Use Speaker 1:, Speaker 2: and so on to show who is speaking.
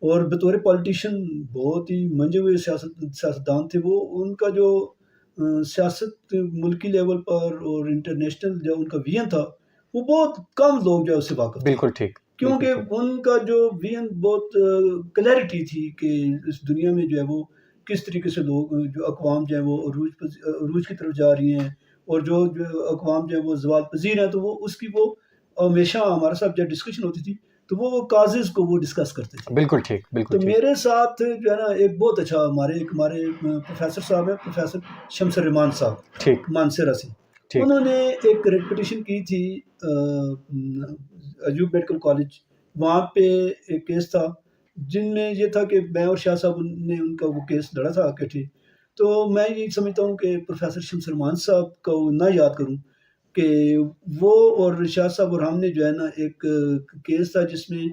Speaker 1: اور بطور پولیٹیشین بہت ہی منجے ہوئے سیاستدان تھے وہ. ان کا جو سیاست ملکی لیول پر اور انٹرنیشنل جو ان کا ویژن تھا وہ بہت کم لوگ جو ہے اس سے واقف تھے.
Speaker 2: بالکل ٹھیک.
Speaker 1: کیونکہ ان کا جو ویژن بہت کلیئرٹی تھی کہ اس دنیا میں جو ہے وہ کس طریقے سے لوگ جو اقوام جو ہیں وہ عروج کی طرف جا رہی ہیں اور جو اقوام جو ہے وہ زوال پذیر ہیں. تو وہ اس کی وہ ہمیشہ ہمارے ساتھ جب ڈسکشن ہوتی تھی تو وہ کازز کو وہ ڈسکس کرتے تھے.
Speaker 2: بالکل ٹھیک. بالکل
Speaker 1: تو
Speaker 2: ٹھیک.
Speaker 1: میرے ساتھ جو ہے نا ایک بہت اچھا ہمارے پروفیسر صاحب ہیں، پروفیسر شمس الرحمان صاحب
Speaker 2: ٹھیک.
Speaker 1: مانسیرا سے.
Speaker 2: ٹھیک.
Speaker 1: انہوں نے ایک ریپٹیشن کی تھی ایوب میڈیکل کالج. وہاں پہ ایک کیس تھا جن میں یہ تھا کہ میں اور شاہ صاحب نے ان کا وہ کیس لڑا تھا اکٹھے. تو میں یہ سمجھتا ہوں کہ پروفیسر شمس الرحمان صاحب کو نہ یاد کروں کہ وہ اور شاہ صاحب اور ہم نے جو ہے نا ایک کیس تھا جس میں